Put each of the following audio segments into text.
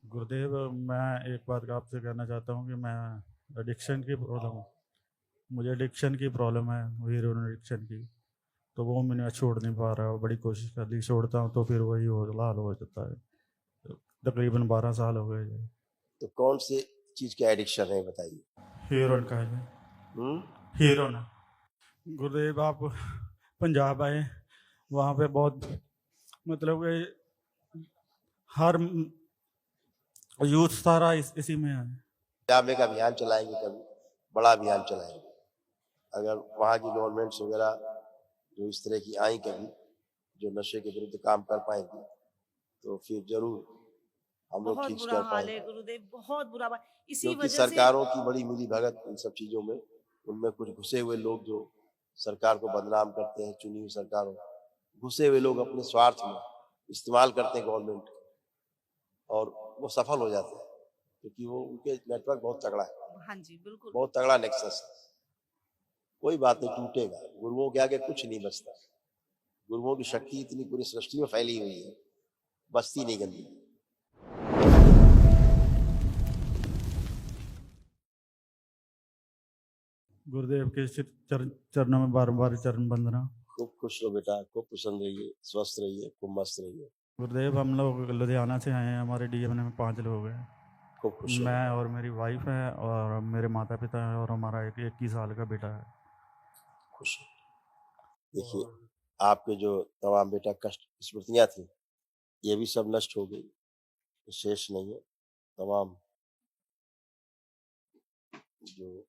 गुरुदेव, मैं एक बात आपसे कहना चाहता हूँ कि मैं एडिक्शन की प्रॉब्लम मुझे एडिक्शन की प्रॉब्लम है, हीरोइन एडिक्शन की। तो वो मैंने छोड़ नहीं पा रहा, बड़ी कोशिश कर ली, छोड़ता हूँ तो फिर वही हो लाल हो जाता है। तो तकरीबन 12 साल हो गए ये। तो कौन सी चीज का एडिक्शन है बताइए। हीरोइन का है। हीरोइन। गुरुदेव, आप पंजाब आए, वहाँ पे बहुत मतलब कि हर यूथ सारा इसी में है। पंजाब में एक अभियान चलाएंगे, कभी बड़ा अभियान चलाएंगे। अगर वहाँ की गवर्नमेंट्स वगैरह जो इस तरह की आई कभी, जो नशे के विरुद्ध काम कर पाएंगी, तो फिर जरूर हम लोग बहुत ठीक बुरा कर हाल है पाएंगे। गुरुदेव, बहुत बुरा हाल। इसी क्योंकि वजह से सरकारों की बड़ी मिली भगत इन सब चीजों में, उनमें कुछ घुसे हुए लोग जो सरकार को बदनाम करते हैं, चुनी हुई सरकारों, घुसे हुए लोग अपने स्वार्थ में इस्तेमाल करते हैं गवर्नमेंट, और वो सफल हो जाते हैं क्योंकि वो उनके नेटवर्क बहुत तगड़ा है। हाँ जी बिल्कुल। बहुत तगड़ा नेक्सस है। कोई बात नहीं, टूटेगा। गुरुओं के आगे कुछ नहीं बचता। गुरुओं की शक्ति इतनी पूरी सृष्टि में फैली हुई है, बस्ती नहीं गंदी। गुरुदेव के चरणों में बार बार चरण बंदना। खूब खुश रहो बेटा, खूब प्रसन्न रहिए, स्वस्थ रहिए, खूब मस्त रहिए। गुरुदेव, हम लोग लुधियाना से आए हैं, हमारे डीएम में 5 लोग हैं। खूब खुश रहो। मैं और मेरी वाइफ है और मेरे माता पिता हैं और हमारा एक 21 साल का बेटा है। खुश रहो। देखिए, आपके जो तमाम बेटा कष्ट स्मृतियां थी, ये भी सब नष्ट हो गई, शेष नहीं है। तमाम जो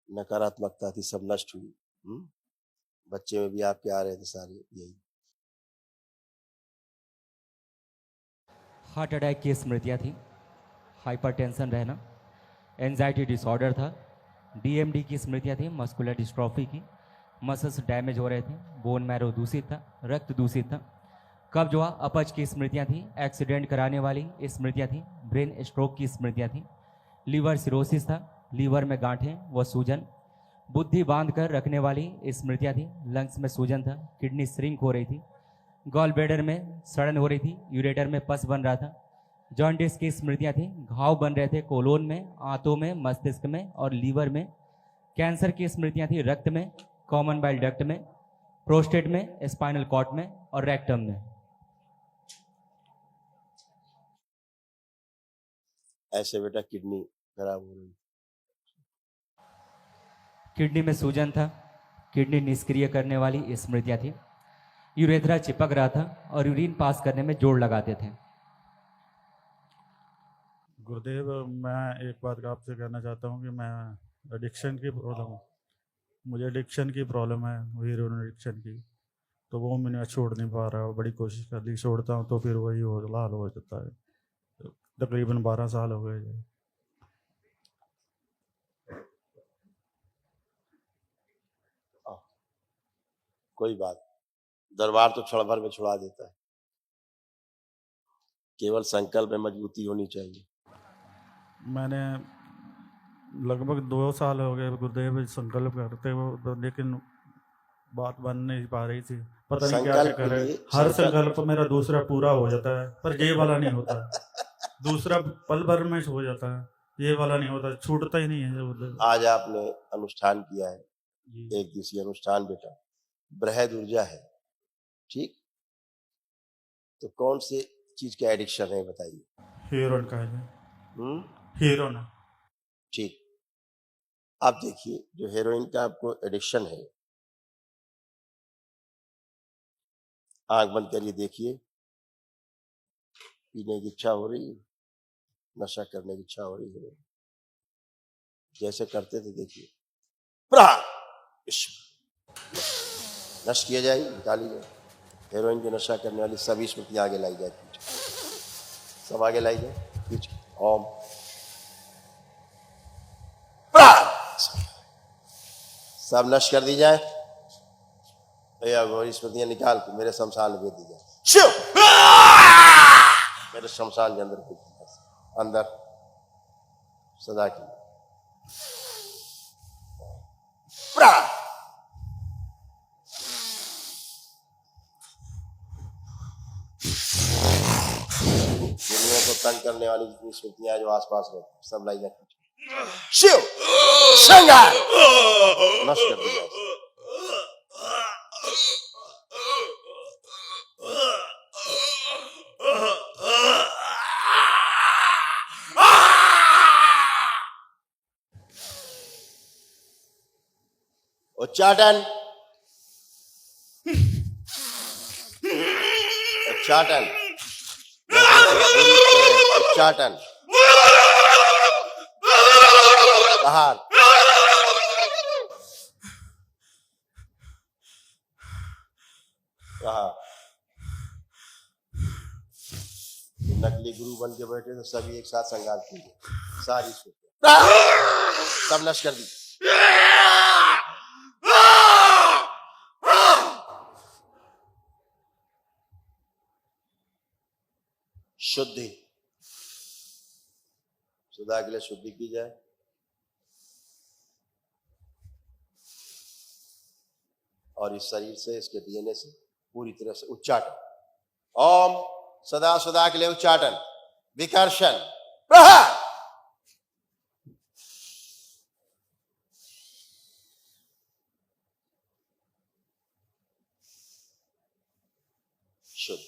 नकारात्मकता थी सब नष्ट हुई। बच्चे में भी आपके आ रहे थे सारे यही। हार्ट अटैक की स्मृतियाँ थी, हाइपरटेंशन रहना, एंजाइटी डिसऑर्डर था, डीएमडी की स्मृतियाँ थी, मस्कुलर डिस्ट्रॉफी की, मसल्स डैमेज हो रहे थे, बोन मैरो दूषित था, रक्त दूषित था, कब्ज हुआ, अपच की स्मृतियाँ थी, एक्सीडेंट कराने वाली स्मृतियाँ थी, ब्रेन स्ट्रोक की स्मृतियाँ थी, लीवर सिरोसिस था, लीवर में गांठें व सूजन, बुद्धि बांध कर रखने वाली स्मृतियाँ थी, लंग्स में सूजन था, किडनी श्रिंक हो रही थी, गॉल ब्लैडर में सड़न हो रही थी, यूरेटर में पस बन रहा था, जॉन्डिस की स्मृतियाँ थी, घाव बन रहे थे कोलोन में, आंतों में, मस्तिष्क में और लीवर में, कैंसर की स्मृतियाँ थी रक्त में, कॉमन बाइल डक्ट में, प्रोस्टेट में, स्पाइनल कॉर्ड में और रेक्टम में। ऐसे बेटा किडनी खराब हो रही, किडनी में सूजन था, किडनी निष्क्रिय करने वाली स्मृतियाँ थी, यूरेथ्रा चिपक रहा था और यूरिन पास करने में जोर लगाते थे। गुरुदेव, मैं एक बात आपसे कहना चाहता हूँ कि मैं एडिक्शन की प्रॉब्लम मुझे एडिक्शन की प्रॉब्लम है, हीरोइन एडिक्शन की। तो वो मैंने छोड़ नहीं पा रहा, बड़ी कोशिश कर ली, छोड़ता हूँ तो फिर वही हो लाल हो जाता है। तो तकरीबन 12 साल हो गए ये। कोई बात, दरबार तो क्षण भर में छुड़ा देता है। केवल संकल्प में मजबूती होनी चाहिए। मैंने लगभग 2 साल हो गए गुरुदेव संकल्प करते हो, तो लेकिन बात बन नहीं पा रही थी। पता नहीं क्या क्या संकल्प के करे। लिए हर संकल्प मेरा दूसरा पूरा हो जाता है, पर ये वाला नहीं होता। दूसरा पल भर में हो जाता है, ये वाला नहीं होता, छूटता ही नहीं है गुरुदेव। आज आपने अनुष्ठान किया है, एक दिवसीय अनुष्ठान बेटा, बृहद ऊर्जा है, ठीक। तो कौन सी चीज का एडिक्शन है बताइए। हीरोइन का है। हीरोइन। ठीक। आप देखिए, जो हेरोइन का आपको एडिक्शन है, आंख बंद करिए, देखिए, पीने की इच्छा हो रही है, नशा करने की इच्छा हो रही है, जैसे करते थे देखिए, नष्ट किया जाए, निकाली जाए। हेरोइन के नशा करने वाली सभी स्मृतियां आगे लाई जाए, सब आगे लाई जाए, पीछे ओम सब नष्ट कर दी जाए। भैया गौरी स्मृतियां निकाल के मेरे शमशान में भेज दी जाए। शिव मेरे शमशान के अंदर भेज दी जाए, अंदर सदा की। तंग करने वाली जितनी स्मृतियां जो आसपास रहती हैं, सब लाई जाती हैं। शिव संहार नष्ट कर दिया जाए। उच्चाटन उच्चाटन उच्चाटन बाहर रहा। नकली गुरु बन के बैठे तो सभी एक साथ संघात कीजिए, सारी सब नष्ट कर दी। शुद्धि सदा के लिए शुद्धि की जाए। और इस शरीर से, इसके डीएनए से पूरी तरह से उच्चाटन। ओम सदा सदा के लिए उच्चाटन, विकर्षण, प्रहार। शुद्ध।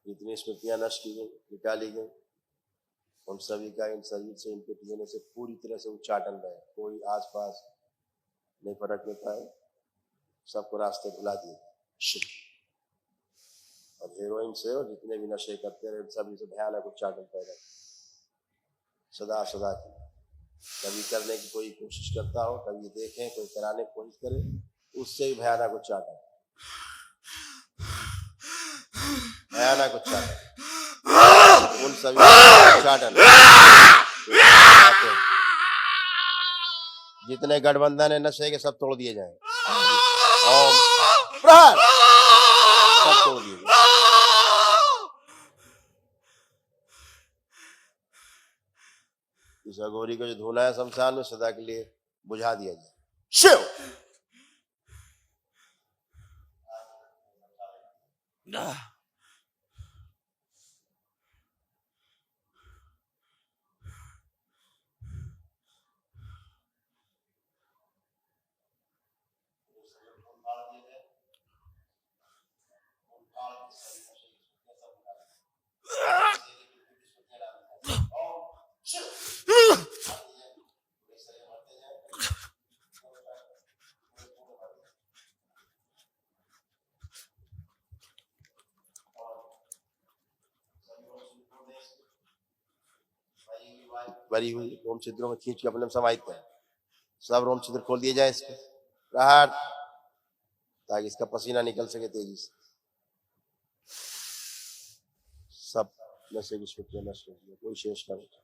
जितनी स्मृतियां नष्ट की गई, निकाली गई, उन सभी का इन शरीर से, इनके डीएनए से पूरी तरह से उच्चाटन रहे। कोई आसपास नहीं फटकने पाए, सबको रास्ते भुला दिए। शुद्ध। और हीरोइन से और जितने भी नशे करते रहे, सभी से भयानक उच्चाटन पैदा सदा सदा की। कभी करने की कोई कोशिश करता हो, कभी देखें, कोई कराने की कोशिश करे, उससे ही भयानक उच्चाटन, भयानक उच्चाटन। उन सभी उच्चाटन जितने गठबंधन है नशे के, सब तोड़ दिए जाएं। ओम प्रहार, सब तोड़ दिए जाएं। इस अघोरी को जो धोना है शमशान में, सदा के लिए बुझा दिया जाए। शिव भरी हुई रोम छिद्रों में खींच के अपने में समाहित करें। सब रोम छिद्र खोल दिए जाए इसके, प्रहार, ताकि इसका पसीना निकल सके तेजी से। सब नशे की स्मृतियां नष्ट हो गई, कोई शेष न बचा।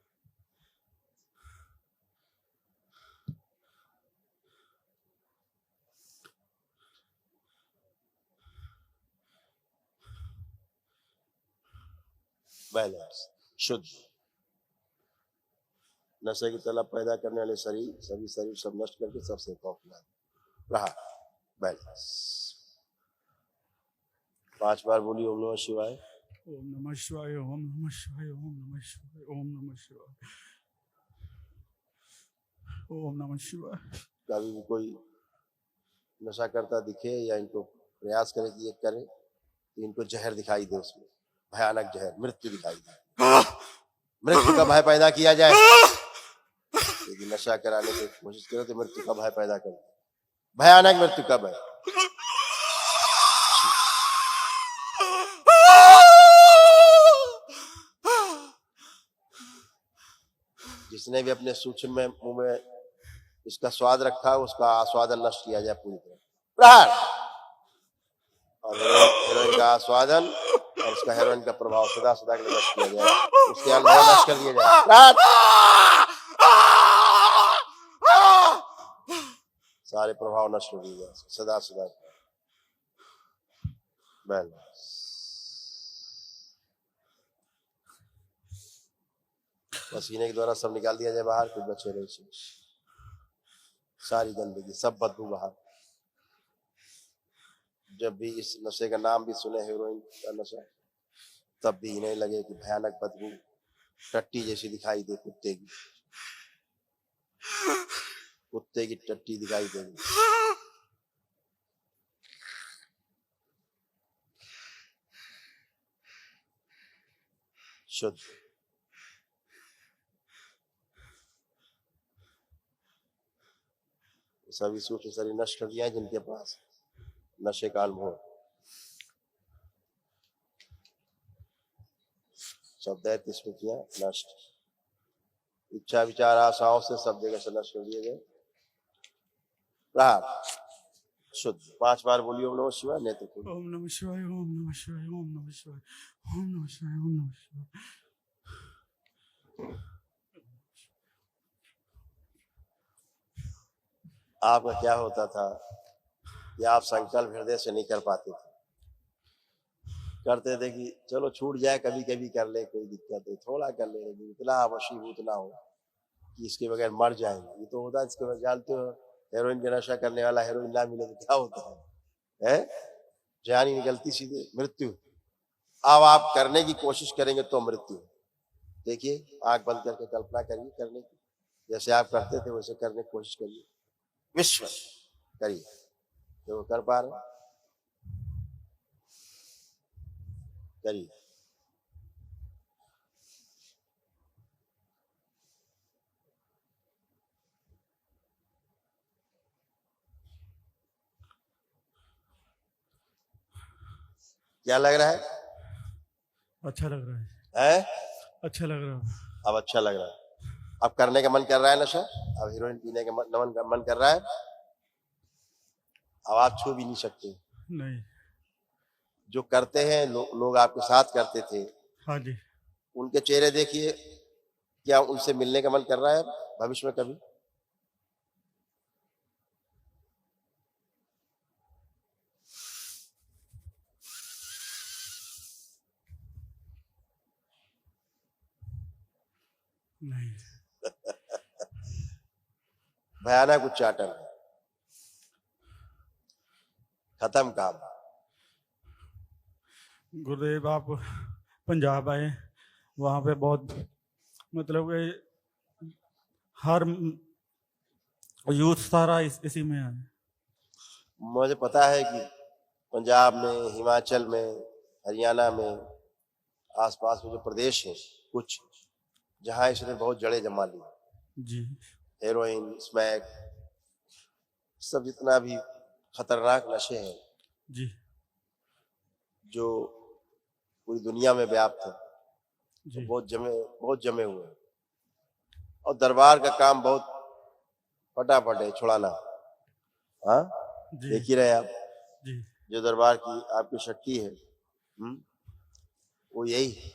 बैलेंस, शुद्ध। नशे की तलब पैदा करने वाले शरीर, सभी शरीर सब नष्ट करके सबसे पॉपुलर रहा। बैलेंस। 5 बार बोली ओम नमः शिवाय। ओम नमः शिवाय, ओम नमः शिवाय, ओम नमः शिवाय, ओम नमः शिवाय, ओम नमः शिवाय। कभी भी कोई नशा करता दिखे या इनको प्रयास करे कि ये करे, तो इनको जहर दिखाई दे, उसमें भयानक जहर, मृत्यु दिखाई दे, मृत्यु का भय पैदा किया जाए। यदि नशा कराने की कोशिश करे तो मृत्यु का भय पैदा करे, भयानक मृत्यु का भय। जिसने भी अपने सूक्ष्म में मुंह में इसका स्वाद रखा, उसका आस्वादन नष्ट किया जाए पूरी तरह, प्रहार। और हेरोइन का आस्वादन और उसका हेरोइन का प्रभाव सदा सदा के लिए नष्ट किया जाए, उसके अनुभव नष्ट कर दिए जाए, प्रहार। सारे प्रभाव नष्ट हो दिए जाए सदा सदा। बैलेंस। पसीने के द्वारा सब निकाल दिया जाए बाहर, कुछ बचे रहे शेष, सारी गंदगी, सब बदबू बाहर। जब भी इस नशे का नाम भी सुने, हेरोइन का नशा, तब भी इन्हें लगे कि भयानक बदबू टट्टी जैसी दिखाई दे, कुत्ते की टट्टी दिखाई देगी। शुद्ध सभी सूक्ष्म शरीर नष्ट कर दिया है जिनके पास नशे का अनुभव, सब दैत्य स्मृतियां नष्ट, इच्छा विचार आशाओं से सब जगह से नष्ट कर दिए गए। प्रहार शुद्ध 5 बार बोलिए ओम नमः शिवाय। नेत्र खोलिए। ओम नमः शिवाय, ओम नमः शिवाय, ओम नमः शिवाय, ओम नमः शिवाय, ओम नमः शिवाय। आपका क्या होता था कि आप संकल्प हृदय से नहीं कर पाते थे, करते थे कि चलो छूट जाए, कभी कभी कर ले, कोई दिक्कत नहीं, थोड़ा कर ले, लेकिन इतना वशीभूत ना हो कि इसके बगैर मर जाएंगे। ये तो होता है, इसके बगैर जानते हो, हेरोइन का नशा करने वाला हेरोइन ना मिले तो क्या होता है? जान ही निकलती सीधे मृत्यु। अब आप करने की कोशिश करेंगे तो मृत्यु। देखिए आंख बंद करके कल्पना करिए करने की, जैसे आप करते थे वैसे करने की कोशिश करिए, विश्व करिए, जो कर पा रहे करिए। क्या लग रहा है? अच्छा लग रहा हैं? अच्छा लग रहा है। अब अच्छा लग रहा है, अब करने का मन कर रहा है नशा, अब हीरोइन पीने का मन कर रहा है, अब आप छू भी नहीं सकते। नहीं। जो करते हैं लोग आपके साथ करते थे, हाँ जी। उनके चेहरे देखिए, क्या उनसे मिलने का मन कर रहा है भविष्य में कभी? नहीं। भयानक उच्चाटन है, खत्म काम। गुरुदेव आप पंजाब आए, वहाँ पे बहुत मतलब कि हर यूथ सारा इसी में है। मुझे पता है कि पंजाब में, हिमाचल में, हरियाणा में, आसपास में जो प्रदेश हैं कुछ, जहाँ इसने बहुत जड़ें जमा ली, जी। हेरोइन, स्मैक, सब जितना भी खतरनाक नशे हैं जी। जो पूरी दुनिया में व्याप्त है, जी। तो बहुत जमे हुए हैं। और दरबार का काम बहुत फटाफट है छुड़ाना। हाँ, जी। देख ही रहे आप, जी। जो दरबार की आपकी शक्ति है, वो यही है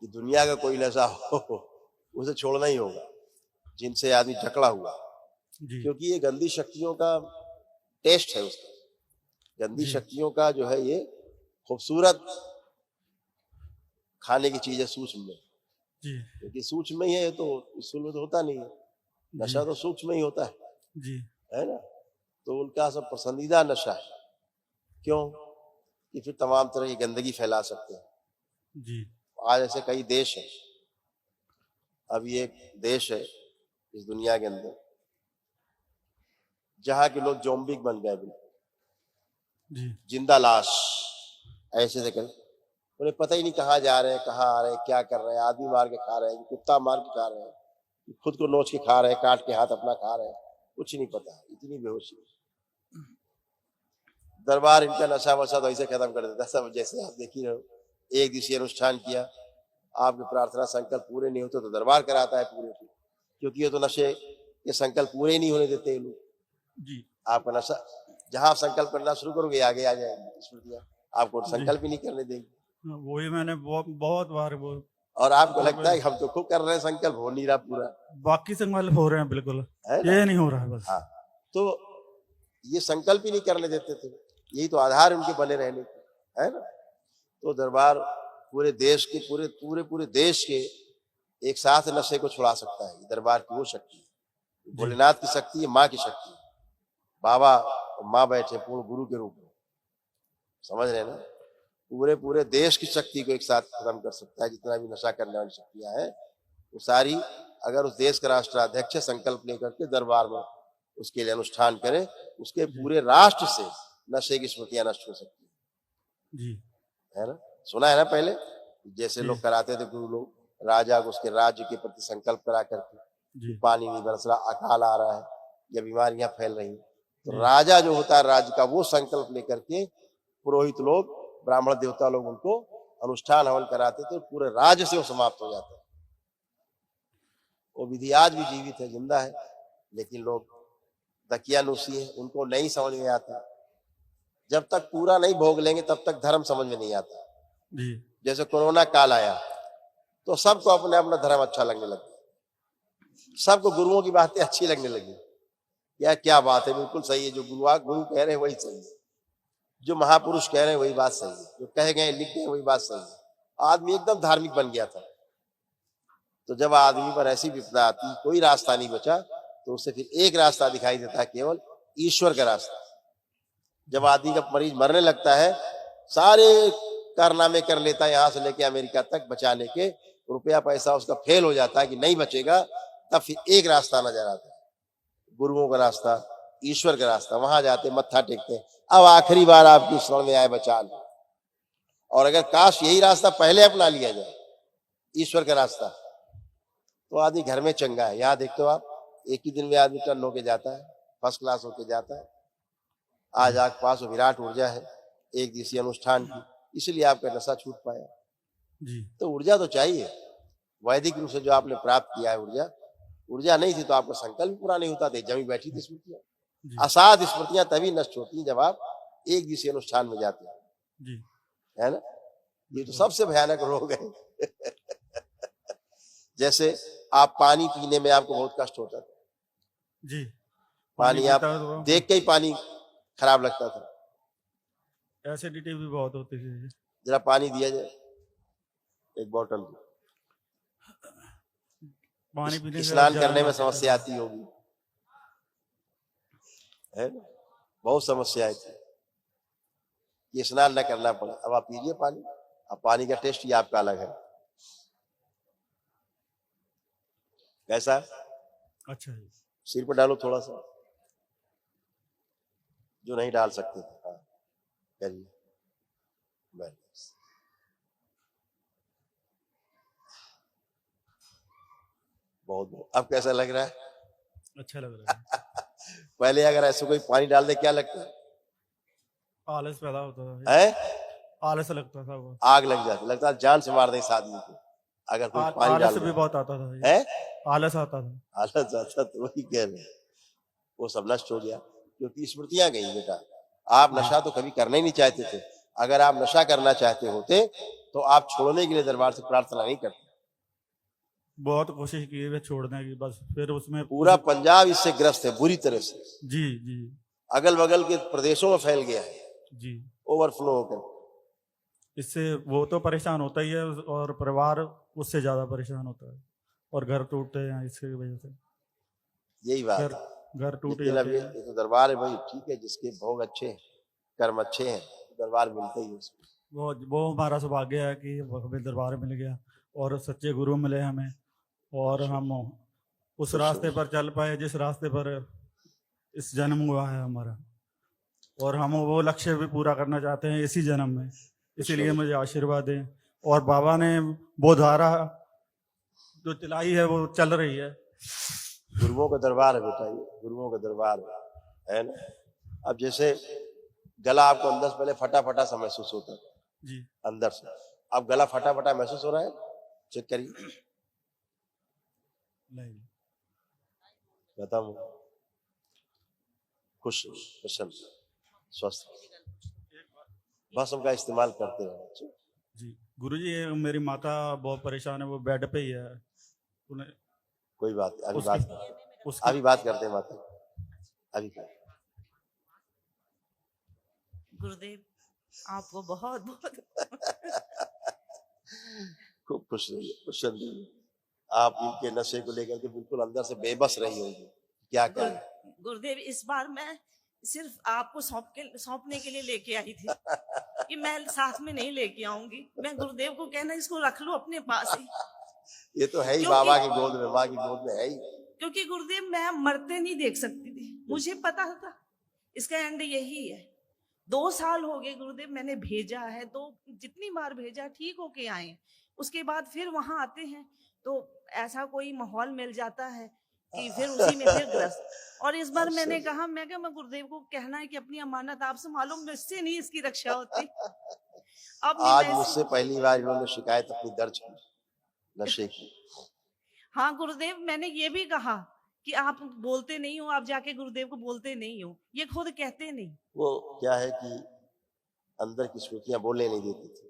कि दुनिया का कोई नशा हो उसे छोड़ना ही होगा, जिनसे आदमी जकड़ा हुआ, जी। क्योंकि ये गंदी शक्तियों का टेस्ट है उसका, गंदी जी। शक्तियों का जो है ये खूबसूरत खाने की चीज है सूक्ष्म में, जी। क्योंकि सूक्ष्म में ही है तो स्थूल में तो होता नहीं है, नशा तो सूक्ष्म ही होता जी। है ना। तो उनका सब पसंदीदा नशा है, क्यों कि फिर तमाम तरह की गंदगी फैला सकते हैं। जी। आज ऐसे कई देश हैं, अभी एक देश है इस दुनिया के अंदर जहां के लोग जोम्बिक बन गए, बिल्कुल जी। जिंदा लाश, ऐसे से कर उन्हें पता ही नहीं कहाँ जा रहे हैं, कहाँ आ रहे हैं, क्या कर रहे हैं, आदमी मार के खा रहे हैं, कुत्ता मार के खा रहे हैं, खुद को नोच के खा रहे हैं, काट के हाथ अपना खा रहे हैं, कुछ नहीं पता, इतनी बेहोशी। दरबार इनका नशा वशा तो ऐसे खत्म कर देता सब, जैसे आप देख ही रहे हो, एक दिवसीय अनुष्ठान किया, आपके प्रार्थना संकल्प पूरे नहीं होते तो दरबार कराता है पूरे, क्योंकि ये तो नशे ये संकल्प पूरे ही नहीं होने देते लोग। जी। आपका नशा, जहां आप संकल्प करना शुरू करोगे आगे आ जाएंगी स्मृतियां, आपको संकल्प ही नहीं करने देंगे। वही मैंने बहुत बार वो, और आपको लगता है कि हम तो खूब कर रहे हैं, संकल्प हो नहीं रहा पूरा, बाकी संकल्प हो रहे हैं बिल्कुल, है ना? ये नहीं हो रहा है बस। हाँ, तो ये संकल्प ही नहीं करने देते थे, यही तो आधार उनके बने रहने के, है ना। तो दरबार पूरे देश के पूरे देश के एक साथ नशे को छुड़ा सकता है, दरबार की वो शक्ति है, भोलेनाथ की शक्ति है, माँ की शक्ति है, बाबा माँ बैठे पूर्ण गुरु के रूप में, समझ रहे हैं ना। पूरे पूरे देश की शक्ति को एक साथ खत्म कर सकता है। जितना भी नशा करने वाली शक्तियां हैं वो सारी, अगर उस देश का राष्ट्राध्यक्ष संकल्प लेकर के दरबार में उसके लिए अनुष्ठान करे, उसके पूरे राष्ट्र से नशे की स्मृतियां नष्ट हो सकती जी है ना। सुना है ना पहले जैसे जी। लोग कराते थे गुरु लोग, राजा को उसके राज्य के प्रति संकल्प करा करके, जी पानी नहीं बरस रहा, अकाल आ रहा है या बीमारियां फैल रही हैं, तो जी। राजा जो होता है राज्य का वो संकल्प लेकर के पुरोहित लोग, ब्राह्मण देवता लोग उनको अनुष्ठान हवन कराते थे, पूरे राज्य से वो समाप्त हो जाता है। वो विधि आज भी जीवित है, जिंदा है, लेकिन लोग दकियानुसी है, उनको नहीं समझ में आता। जब तक पूरा नहीं भोग लेंगे तब तक धर्म समझ में नहीं आता। जी जैसे कोरोना काल आया तो सबको अपने अपना धर्म अच्छा लगने लगा, सबको गुरुओं की बातें अच्छी लगने लगी। क्या बात है, बिल्कुल सही है, जो गुरु कह रहे हैं वही सही है, जो महापुरुष कह रहे हैं वही बात सही है, जो कह गए लिख गए वही बात सही है। आदमी एकदम धार्मिक बन गया था। तो जब आदमी पर ऐसी विपदा आती, कोई रास्ता नहीं बचा, तो उसे फिर एक रास्ता दिखाई देता है, केवल ईश्वर का रास्ता। जब आदमी का मरीज मरने लगता है, सारे कारनामे कर लेता है, यहां से लेके अमेरिका तक बचाने के, रुपया पैसा उसका फेल हो जाता है कि नहीं बचेगा, तब फिर एक रास्ता नजर आता है, गुरुओं का रास्ता, ईश्वर का रास्ता। वहां जाते मत्था टेकते हैं, अब आखिरी बार आपकी शरण में आए, बचा लो। और अगर काश यही रास्ता पहले अपना लिया जाए, ईश्वर का रास्ता, तो आदमी घर में चंगा है। यहाँ देखते हो आप, एक ही दिन में आदमी टर्न होके जाता है, फर्स्ट क्लास होके जाता है। आज आपके पास विराट ऊर्जा है एक दिवसीय अनुष्ठान की, इसलिए आपका नशा छूट पाया। जी तो ऊर्जा तो चाहिए, वैदिक रूप से जो आपने प्राप्त किया है ऊर्जा नहीं थी तो आपका संकल्प पूरा नहीं होता था, जमी बैठी थी स्मृतियां। जी असाध स्मृतियां तभी नष्ट होती हैं जब आप एक दिवसीय अनुष्ठान में जाते हैं, जी। है ना। ये तो सबसे भयानक रोग है। जैसे आप पानी पीने में आपको बहुत कष्ट होता था, जी पानी आप पीता तो देख के ही पानी खराब लगता था। एसिडिटी भी बहुत होती थी। जरा पानी दिया जाए एक बोतल, पानी पीने से स्नान ज़्यादा करने में लगता था। समस्या आती होगी, है ना, बहुत समस्याएं थी, ये स्नान न करना पड़ा। अब आप पीजिए पानी, अब पानी का टेस्ट ही आपका अलग है। कैसा, अच्छा है। सिर पर डालो थोड़ा सा, जो नहीं डाल सकते थे। हाँ करिए, बस। बहुत अब कैसा लग रहा है? अच्छा लग रहा है। पहले अगर ऐसे कोई पानी डाल दे क्या लगता है? आलस पैदा होता था, है? आलस लगता था वो। आग लग जाती, लगता है जान से मार दे इस आदमी को अगर कोई पानी आलस डाल भी दे। बहुत आता था ये। है? आलस आता था। आलस आता, तो वही कह रहे हैं, वो सब नष्ट हो गया क्योंकि स्मृतियां गई। बेटा आप नशा तो कभी करना ही नहीं चाहते थे, अगर आप नशा करना चाहते होते तो आप छोड़ने के लिए दरबार से प्रार्थना नहीं करते। बहुत कोशिश की है छोड़ने की, बस फिर उसमें पूरा पंजाब इससे ग्रस्त है बुरी तरह से, जी जी अगल बगल के प्रदेशों में फैल गया है जी। ओवरफ्लो होकर। इससे वो तो परेशान होता ही है और परिवार उससे ज्यादा परेशान होता है, और घर टूटते हैं इसकी वजह से। यही बात घर है। घर टूट लेकिन अब जाते ये हैं। तो दरबार है भाई, ठीक है, जिसके भोग अच्छे हैं, कर्म अच्छे हैं, दरबार मिलते ही है उसको। वो हमारा सौभाग्य है कि हमें दरबार मिल गया और सच्चे गुरु मिले हमें, और हम उस रास्ते पर चल पाए जिस रास्ते पर इस जन्म हुआ है हमारा, और हम वो लक्ष्य भी पूरा करना चाहते हैं इसी जन्म में। इसीलिए मुझे आशीर्वाद दें, और बाबा ने वो धारा जो चलाई है वो चल रही है। गुरुओं का दरबार है बेटा, ये गुरुओं का दरबार है ना। अब जैसे गला आपको अंदर से पहले फटा फटा सा महसूस होता है जी अंदर से, अब गला फटा फटा महसूस हो रहा है, चेक करिए, नहीं खत्म, खुश, प्रसन्न, स्वस्थ, भस्म का इस्तेमाल करते रहो। जी गुरुजी, ये मेरी माता बहुत परेशान है, वो बेड पे ही है। उन्हें कोई बात नहीं, अभी बात करते हैं, उसकी अभी बात करते हैं माता, अभी कर। गुरुदेव आपको बहुत बहुत खूब खुश रहिए, प्रसन्न रहिए। आप इनके नशे को लेकर के बिल्कुल अंदर से बेबस रही होंगी, क्या करें। गुरुदेव इस बार मैं सिर्फ आपको सौंपने के लिए लेके आई थी कि मैं साथ में नहीं लेके आऊंगी। मैं गुरुदेव को कहना इसको रख लो अपने पास ही, ये तो है ही, क्योंकि- बाबा की गोद में, माँ की गोद में है ही। क्योंकि गुरुदेव मैं मरते नहीं देख सकती थी, मुझे पता था इसका एंड यही है। 2 साल हो गए गुरुदेव, मैंने भेजा है, तो जितनी बार भेजा ठीक होके आए, उसके बाद फिर वहां आते हैं तो ऐसा कोई माहौल मिल जाता है कि फिर उसी में फिर ग्रस्त। और इस बार मैंने कहा, मैं गुरुदेव को कहना है कि अपनी अमानत आप संभालो, मुझसे नहीं इसकी रक्षा होती। अब नहीं आज मैं मुझसे पहली बार इन्होंने शिकायत अपनी दर्ज की नशे की। हाँ गुरुदेव, मैंने ये भी कहा कि आप बोलते नहीं हो, आप जाके गुरुदेव को बोलते नहीं हो, ये खुद कहते नहीं। वो क्या है कि अंदर की स्मृतियां बोलने नहीं देती थी,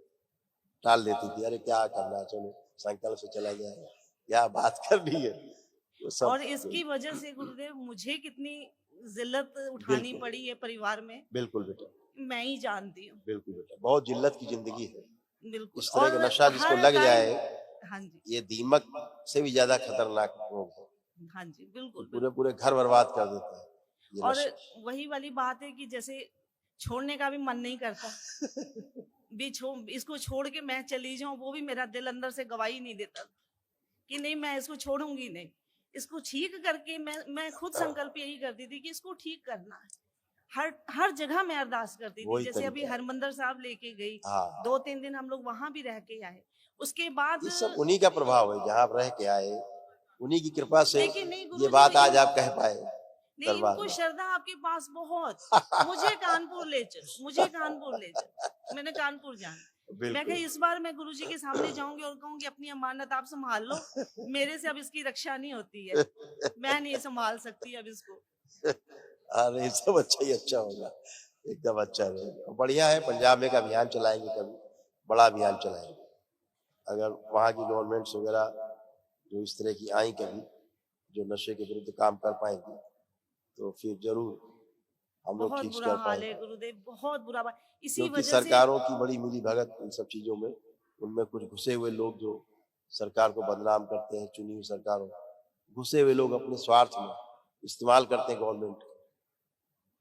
टाल देती थी। अरे क्या करना, चलो संकल्प से चला जाएगा, क्या बात करनी है, वो सब। और इसकी वजह से गुरुदेव मुझे कितनी जिल्लत उठानी बिल्कुल। पड़ी है परिवार में, बिल्कुल बेटा, मैं ही जानती हूँ। बिल्कुल बेटा, बहुत जिल्लत की जिंदगी है। बिल्कुल। इस तरह का और नशा जिसको हर लग टाइम- जाए, हाँ जी, ये दीमक से भी ज्यादा खतरनाक रोग है। हाँ जी, बिल्कुल, पूरे पूरे घर बर्बाद कर देता है ये और नशा। वही वाली बात है कि जैसे छोड़ने का भी मन नहीं करता इसको छोड़ के मैं चली जाऊं, वो भी मेरा दिल अंदर से गवाही नहीं देता कि नहीं मैं इसको छोड़ूंगी नहीं। इसको ठीक करके मैं खुद संकल्प यही करती थी कि इसको ठीक करना है। हर जगह मैं अरदास करती थी। वही जैसे अभी तरीका है। हरमंदिर साहब लेके गई, हाँ, 2-3 दिन हम लोग वहां भी रह के आए। उसके बाद ये सब उन्हीं का प्रभाव है, जहाँ आप रह के आए, उन्हीं की कृपा से लेकिन नहीं ये गुरुजी, बात आज लेकिन- आप कह पाए। नहीं, दरबार इनको में। श्रद्धा आपके पास बहुत। मुझे कानपुर ले चलो, मुझे कानपुर ले चलो, मैंने कानपुर जाना। मैं बिल्कुल। कहा इस बार मैं गुरुजी के सामने जाऊंगी और कहूंगी अपनी अमानत आप संभाल लो, मेरे से अब इसकी रक्षा नहीं होती है, मैं नहीं संभाल सकती अब इसको। अरे सब अच्छा ही अच्छा होगा, एकदम अच्छा रहेगा। बढ़िया है, पंजाब में एक अभियान चलाएंगे, कभी बड़ा अभियान चलाएंगे। अगर वहाँ की गवर्नमेंट्स वगैरह जो इस तरह की आई कभी, जो नशे के विरुद्ध काम कर पाएंगी, तो फिर जरूर हम लोग बहुत ठीक बुरा कर हाल है पाएंगे। गुरुदेव, बहुत बुरा हाल। इसी क्योंकि वजह से सरकारों की बड़ी मिली भगत इन सब चीजों में, उनमें कुछ घुसे हुए लोग जो सरकार को बदनाम करते हैं, चुनी हुई सरकारों, घुसे हुए लोग अपने स्वार्थ में इस्तेमाल करते हैं गवर्नमेंट,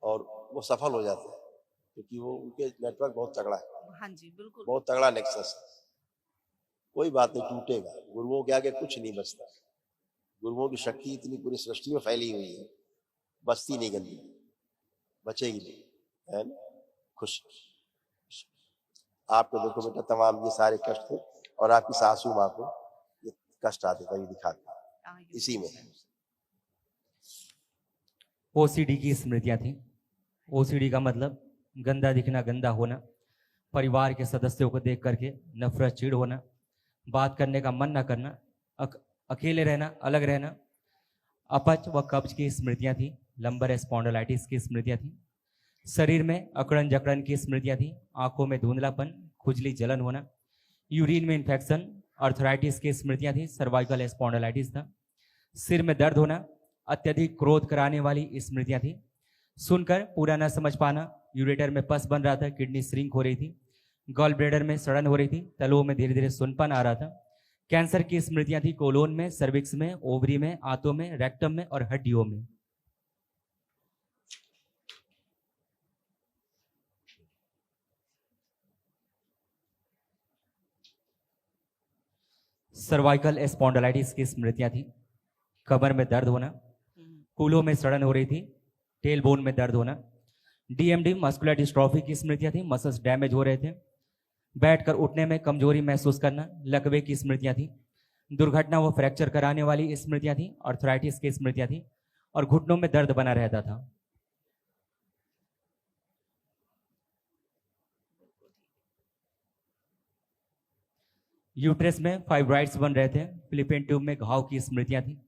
और वो सफल हो जाते हैं, क्योंकि वो उनके नेटवर्क बहुत तगड़ा है, हाँ जी, बिल्कुल। बहुत तगड़ा नेक्सस है। कोई बात नहीं, टूटेगा। गुरुओं के आगे कुछ नहीं बचता। गुरुओं की शक्ति इतनी पूरी सृष्टि में फैली हुई है, बचती नहीं गंदी, बचेगी नहीं, है ना। खुश आपको देखो बेटा, तमाम ये सारे कष्ट थे, और आपकी सासू माँ को ये कष्ट आते थे, दिखाते इसी में। ओसीडी की स्मृतियां थी। ओसीडी का मतलब गंदा दिखना, गंदा होना, परिवार के सदस्यों को देख करके नफरत, चिढ़ होना, बात करने का मन न करना, अकेले रहना, अलग रहना, अपच व कब्ज की स्मृतियां थी। लंबर स्पॉन्डिलाइटिस की स्मृतियां थी। शरीर में अकड़न जकड़न की स्मृतियां थी। आंखों में धुंधलापन, खुजली, जलन होना, यूरिन में इन्फेक्शन, अर्थराइटिस की स्मृतियां थी। सर्वाइकल स्पॉन्डिलाइटिस था। सिर में दर्द होना, अत्यधिक क्रोध कराने वाली स्मृतियां थी। सुनकर पूरा न समझ पाना, यूरेटर में पस बन रहा था, किडनी श्रिंक हो रही थी, गॉल ब्लैडर में सड़न हो रही थी, तलुओं में धीरे धीरे सुनपन आ रहा था। कैंसर की स्मृतियां थी। कोलोन में, सर्विक्स में, ओवरी में, आंतों में, रेक्टम में और हड्डियों में। सर्वाइकल स्पॉन्डिलाइटिस की स्मृतियां थी। कमर में दर्द होना, कूलों में सड़न हो रही थी, टेल बोन में दर्द होना। डीएमडी मस्कुलर डिस्ट्रॉफी की स्मृतियां थी। मसल्स डैमेज हो रहे थे। बैठकर उठने में कमजोरी महसूस करना। लकवे की स्मृतियां थी। दुर्घटना व फ्रैक्चर कराने वाली स्मृतियां थी। अर्थराइटिस की स्मृतियां थी और घुटनों में दर्द बना रहता था। यूट्रस में फाइब्राइड्स बन रहे थे। फिलिपिन ट्यूब में घाव की स्मृतियां थी।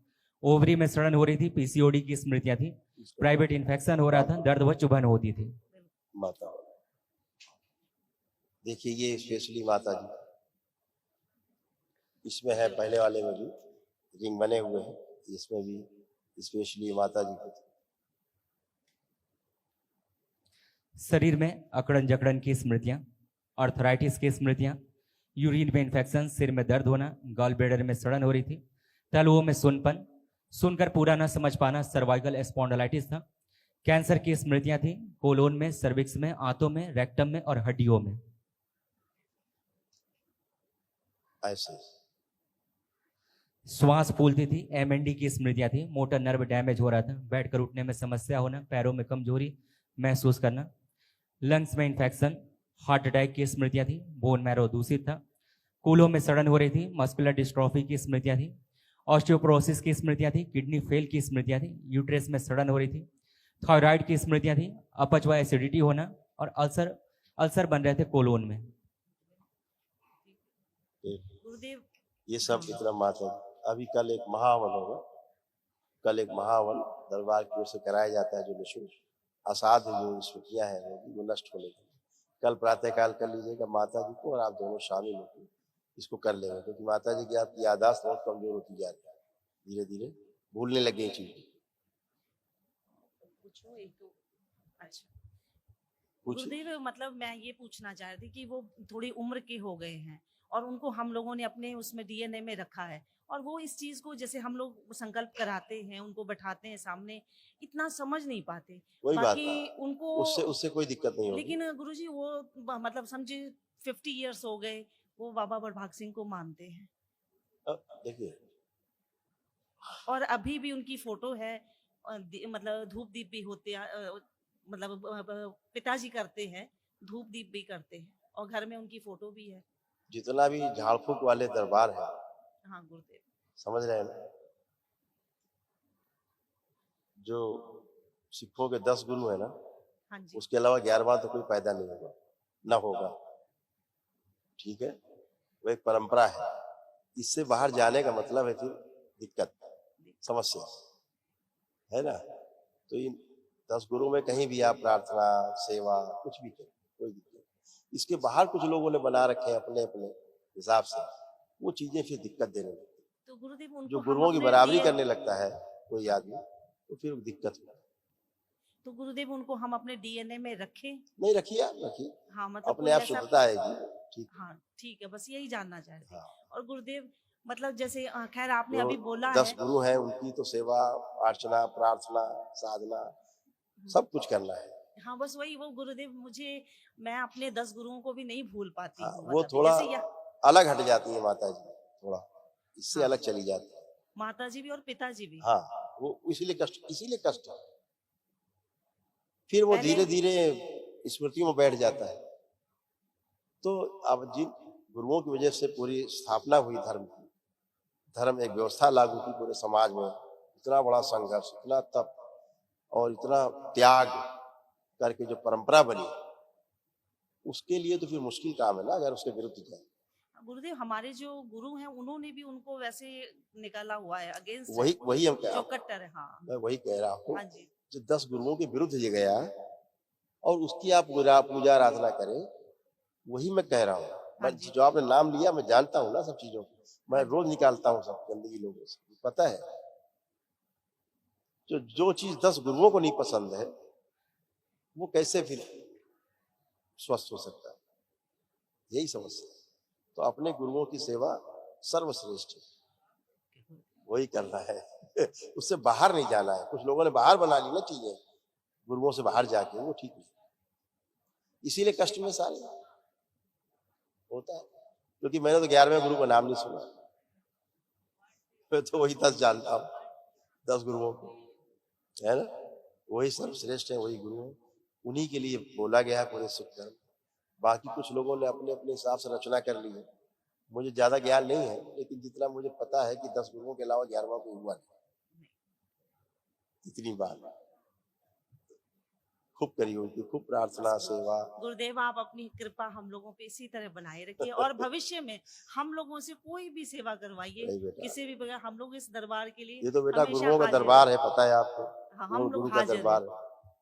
ओवरी में सड़न हो रही थी। पीसीओडी की स्मृतियां थी। प्राइवेट इन्फेक्शन हो रहा था। दर्द व चुभन होती थी। माता देखिए, ये स्पेशली माता जी, इसमें है, पहले वाले में भी रिंग बने हुए हैं, इसमें भी स्पेशली माता जी को। शरीर में अकड़न जकड़न की स्मृतियां, अर्थराइटिस की स्मृतियां, यूरिन में इन्फेक्शन, सिर में दर्द होना, गॉल ब्लैडर में सड़न हो रही थी, तलुओं में सुनपन, सुनकर पूरा न समझ पाना, सर्वाइकल स्पॉन्डिलाइटिस था। कैंसर की स्मृतियां थी कोलोन में, सर्विक्स में, आंतों में, रेक्टम में और हड्डियों में। ऐसे श्वास फूलती थी, एमएनडी की स्मृतियां थी, मोटर नर्व डैमेज हो रहा था, बैठकर उठने में समस्या होना, पैरों में कमजोरी महसूस करना, लंग्स में इंफेक्शन, हार्ट अटैक की स्मृतियां थी, बोन मैरो दूषित था, कूल्हों में सड़न हो रही थी, मस्कुलर डिस्ट्रॉफी की स्मृतियां थी, ऑस्टियोपोरोसिस की स्मृतियां थी, किडनी फेल की स्मृतियां थी, यूट्रस में सड़न हो रही थी, थायराइड की स्मृतियां थी, अपच व एसिडिटी होना और अल्सर अल्सर बन रहे थे कोलोन में। गुरुदेव ये सब इतना मात्र है। अभी कल एक महावन होगा, कल एक महावन दरबार की ओर से कराया जाता है, जो निःशुल्क असाध्य जो स्मृतियां हैं वो नष्ट होने की। कल प्रातःकाल कर लीजिएगा माता जी को, और आप दोनों शामिल होकर इसको कर लेंगे, क्योंकि माता जी की आपकी याददाश्त बहुत कमजोर होती जा रही है, धीरे धीरे भूलने लगे चीज। पूछो एक तो। अच्छा कुछ गुरुदेव, मतलब मैं ये पूछना चाह रही थी कि वो थोड़ी उम्र के हो गए हैं और उनको हम लोगों ने अपने उसमें डीएनए में रखा है, और वो इस चीज को जैसे हम लोग संकल्प कराते हैं, उनको बैठाते हैं सामने, इतना समझ नहीं पाते। वही बात बाकी है, उनको उससे उससे कोई दिक्कत नहीं होगी। लेकिन गुरुजी वो मतलब समझे 50 इयर्स हो गए, वो बाबा बड़भाग सिंह को मानते हैं, देखिए और अभी भी उनकी फोटो है, मतलब धूप दीप भी होते हैं, मतलब पिताजी करते हैं, धूप दीप भी करते हैं, और घर में उनकी फोटो भी है। जितना भी झाड़ फूक वाले दरबार है, हाँ गुरुदेव। समझ रहे हैं ना, जो सिखों के 10 गुरु है ना, हाँ जी। उसके अलावा 11वां तो कोई पैदा नहीं होगा, ना होगा, ठीक है। वो एक परंपरा है, इससे बाहर जाने का मतलब है फिर दिक्कत, समस्या है ना। तो इन 10 गुरु में कहीं भी आप प्रार्थना सेवा कुछ भी करें, कोई दिक्कत नहीं। इसके बाहर कुछ लोगों ने बना रखे हैं अपने अपने हिसाब से, वो चीजें फिर दिक्कत देने लगती। तो गुरुदेव उनको जो हम गुरुओं की अपने बराबरी DNA करने लगता है कोई आदमी, तो फिर दिक्कत होती है। तो गुरुदेव उनको हम अपने डीएनए में रखें? नहीं, रखिए आप रखिए, हाँ मतलब अपने कोई आप ऐसा, शुद्धता आएगी, ठीक। हाँ ठीक है, बस यही जानना चाह रहे थे। हाँ, और गुरुदेव मतलब जैसे खैर आपने जो अभी बोला 10 है, गुरु हैं उनकी तो सेवा अर्चना प्रार्थना साधना सब कुछ करना है। हाँ बस वही वो गुरुदेव, मुझे मैं अपने 10 गुरुओं को भी नहीं भूल पाती हाँ, हूँ, वो मतलब थोड़ा जैसे अलग हट जाती है माता जी, थोड़ा इससे हाँ, अलग चली जाती है। माता जी भी और पिताजी भी। हाँ, वो इसीलिए कष्ट है। फिर वो पहले धीरे धीरे स्मृतियों में बैठ जाता है। तो अब जिन गुरुओं की वजह से पूरी स्थापना हुई धर्म की, धर्म एक व्यवस्था लागू की पूरे समाज में, इतना बड़ा संघर्ष, इतना तप और इतना त्याग करके जो परंपरा बनी, उसके लिए तो फिर मुश्किल काम है ना अगर उसके विरुद्ध जाए। गुरुदेव हमारे जो गुरु हैं उन्होंने भी उनको वैसे निकाला हुआ है, अगेंस्ट वही हम कह जो रहा हूँ, कट्टर है। हाँ मैं वही कह रहा हूँ, हाँ जी। जो 10 गुरुओं के विरुद्ध ये गया और उसकी आप पूजा आराधना करें, वही मैं कह रहा हूँ। हाँ मैं जी। जो आपने नाम लिया, मैं जानता हूँ ना सब चीजों को, मैं हाँ जी। रोज निकालता हूँ सब गंदगी लोगों से, पता है। जो चीज 10 गुरुओं को नहीं पसंद है, वो कैसे फिर स्वस्थ हो सकता है, यही समस्या है। तो अपने गुरुओं की सेवा सर्वश्रेष्ठ है, वही करना है उससे बाहर नहीं जाना है। कुछ लोगों ने बाहर बना ली ना चीजें, गुरुओं से बाहर जाके, वो ठीक नहीं, इसीलिए कष्ट में सारे होता है। क्योंकि मैंने तो 11वें गुरु का नाम नहीं सुना, मैं तो वही 10 जानता हूँ, 10 गुरुओं को, है ना, वही सर्वश्रेष्ठ है, वही गुरु है, उन्हीं के लिए बोला गया है पूरे सिख धर्म। बाकी कुछ लोगों ने अपने अपने हिसाब से रचना कर ली है, मुझे ज्यादा ज्ञान नहीं है, लेकिन जितना मुझे पता है कि 10 गुरुओं के अलावा 11वां कोई हुआ नहीं, इतनी बात। खूब करी उनकी, खूब प्रार्थना सेवा। गुरुदेव आप अपनी कृपा हम लोगों पे इसी तरह बनाए रखिए, और भविष्य में हम लोगों से कोई भी सेवा करवाइए, नहीं बेटा, किसी भी प्रकार, हम लोग इस दरबार के लिए ये तो बेटा हमेशा गुरुओं का हाजिर दरबार हैं। है, पता है आपको, हाँ हम गुरु लोग का हाजिर दरबार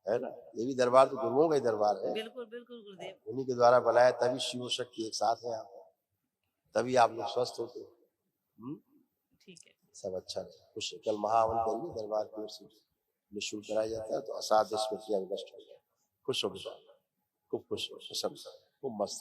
है ना, ये भी दरबार तो गुरुओं का ही दरबार है। बिल्कुल बिल्कुल गुरुदेव। उन्हीं के द्वारा बनाया, तभी शिव शक्ति एक साथ है, आप तभी आप लोग स्वस्थ होते हो। ठीक है। सब अच्छा है, खुश है। कल महावन करिए, दरबार की ओर से निःशुल्क कराया जाता है, तो असाध्य स्मृतियां नष्ट हो जाए। खुश हो बेटा, खूब खुश हो, सब खूब मस्त।